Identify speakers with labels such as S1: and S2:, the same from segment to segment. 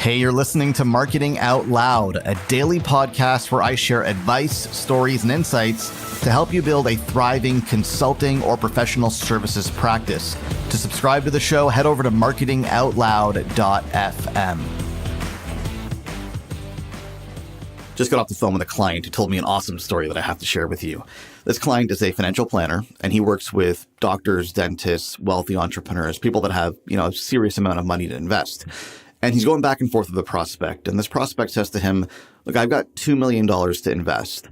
S1: Hey, you're listening to Marketing Out Loud, a daily podcast where I share advice, stories, and insights to help you build a thriving consulting or professional services practice. To subscribe to the show, head over to marketingoutloud.fm. Just got off the phone with a client who told me an awesome story that I have to share with you. This client is a financial planner, and he works with doctors, dentists, wealthy entrepreneurs, people that have, a serious amount of money to invest. And he's going back and forth with a prospect. And this prospect says to him, look, I've got $2 million to invest,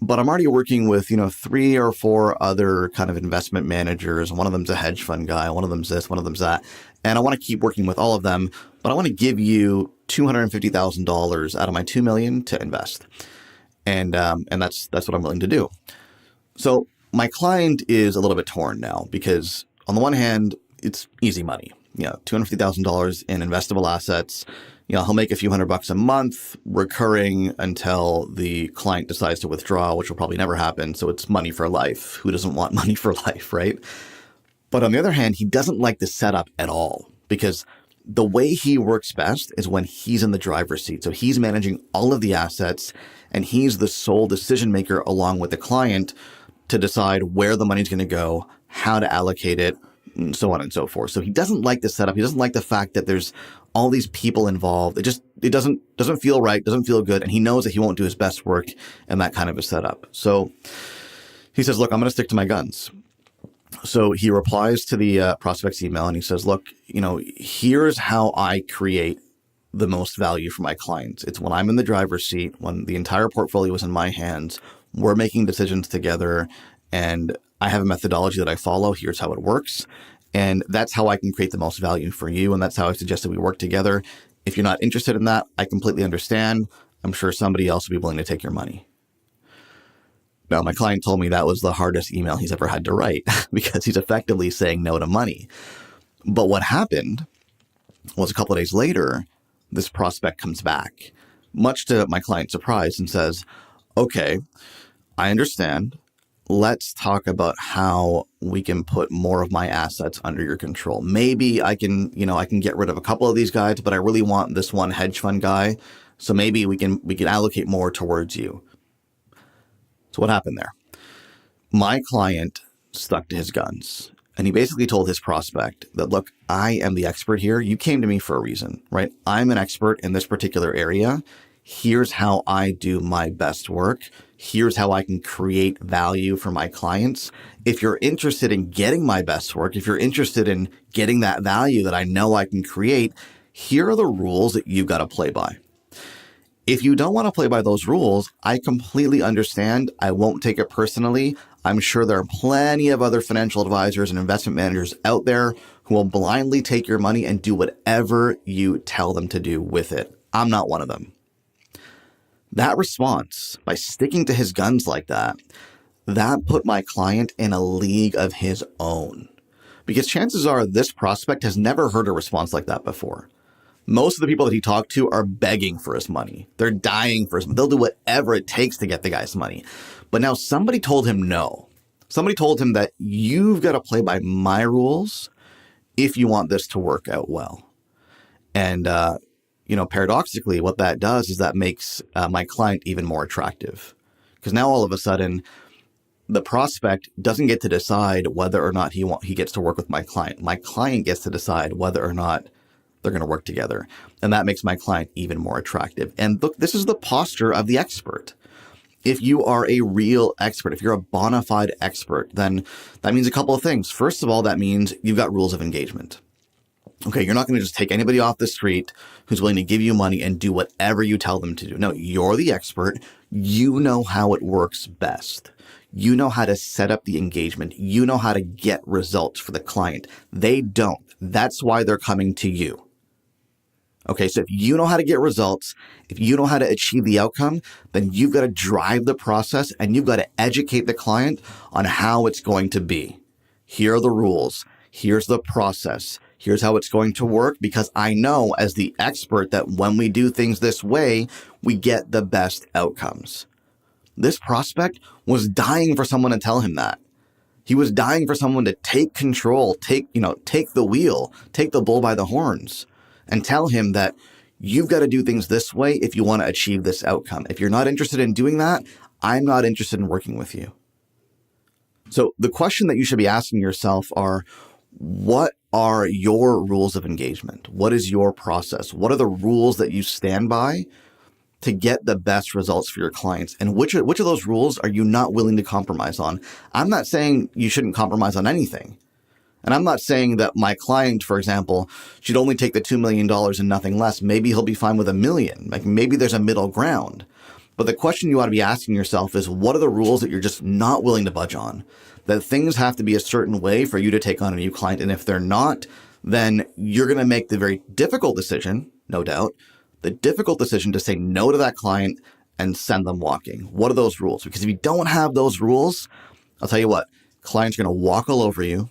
S1: but I'm already working with, 3 or 4 other kind of investment managers. One of them's a hedge fund guy. One of them's this, one of them's that. And I want to keep working with all of them, but I want to give you $250,000 out of my $2 million to invest. And that's what I'm willing to do. So my client is a little bit torn now because on the one hand, it's easy money. $250,000 in investable assets. He'll make a few $100 a month recurring until the client decides to withdraw, which will probably never happen. So it's money for life. Who doesn't want money for life, right? But on the other hand, he doesn't like the setup at all because the way he works best is when he's in the driver's seat. So he's managing all of the assets and he's the sole decision maker along with the client to decide where the money's going to go, how to allocate it, and so on and so forth. So he doesn't like the setup. He doesn't like the fact that there's all these people involved. It doesn't feel right, doesn't feel good. And he knows that he won't do his best work in that kind of a setup. So he says, look, I'm going to stick to my guns. So he replies to the prospect's email and he says, look, here's how I create the most value for my clients. It's when I'm in the driver's seat, when the entire portfolio is in my hands, we're making decisions together, and I have a methodology that I follow. Here's how it works. And that's how I can create the most value for you. And that's how I suggest that we work together. If you're not interested in that, I completely understand. I'm sure somebody else will be willing to take your money. Now, my client told me that was the hardest email he's ever had to write because he's effectively saying no to money. But what happened was a couple of days later, this prospect comes back, much to my client's surprise, and says, okay, I understand. Let's talk about how we can put more of my assets under your control. Maybe I can get rid of a couple of these guys, but I really want this one hedge fund guy. So maybe we can allocate more towards you. So what happened there? My client stuck to his guns, and he basically told his prospect that, look, I am the expert here. You came to me for a reason, right? I'm an expert in this particular area. Here's how I do my best work. Here's how I can create value for my clients. If you're interested in getting my best work, if you're interested in getting that value that I know I can create, here are the rules that you've got to play by. If you don't want to play by those rules, I completely understand. I won't take it personally. I'm sure there are plenty of other financial advisors and investment managers out there who will blindly take your money and do whatever you tell them to do with it. I'm not one of them. That response, by sticking to his guns like that put my client in a league of his own. Because chances are this prospect has never heard a response like that before. Most of the people that he talked to are begging for his money. They're dying for his money. They'll do whatever it takes to get the guy's money. But now somebody told him no. Somebody told him that you've got to play by my rules if you want this to work out well. And, paradoxically, what that does is that makes my client even more attractive. Because now all of a sudden, the prospect doesn't get to decide whether or not he gets to work with my client. My client gets to decide whether or not they're going to work together. And that makes my client even more attractive. And look, this is the posture of the expert. If you are a real expert, if you're a bona fide expert, then that means a couple of things. First of all, that means you've got rules of engagement. Okay, you're not going to just take anybody off the street who's willing to give you money and do whatever you tell them to do. No, you're the expert. You know how it works best. You know how to set up the engagement. You know how to get results for the client. They don't. That's why they're coming to you. Okay, so if you know how to get results, if you know how to achieve the outcome, then you've got to drive the process and you've got to educate the client on how it's going to be. Here are the rules. Here's the process. Here's how it's going to work, because I know as the expert that when we do things this way, we get the best outcomes. This prospect was dying for someone to tell him that. He was dying for someone to take control, take the wheel, take the bull by the horns, and tell him that you've got to do things this way if you want to achieve this outcome. If you're not interested in doing that, I'm not interested in working with you. So the question that you should be asking yourself are, what are your rules of engagement? What is your process? What are the rules that you stand by to get the best results for your clients? And which of those rules are you not willing to compromise on? I'm not saying you shouldn't compromise on anything. And I'm not saying that my client, for example, should only take the $2 million and nothing less. Maybe he'll be fine with $1 million. Like maybe there's a middle ground. But the question you ought to be asking yourself is, what are the rules that you're just not willing to budge on? That things have to be a certain way for you to take on a new client. And if they're not, then you're going to make the very difficult decision, no doubt, the difficult decision to say no to that client and send them walking. What are those rules? Because if you don't have those rules, I'll tell you what, clients are going to walk all over you.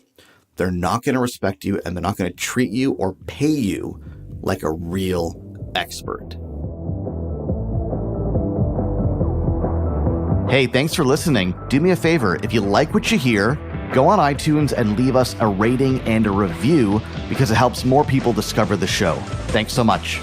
S1: They're not going to respect you, and they're not going to treat you or pay you like a real expert. Hey, thanks for listening. Do me a favor. If you like what you hear, go on iTunes and leave us a rating and a review because it helps more people discover the show. Thanks so much.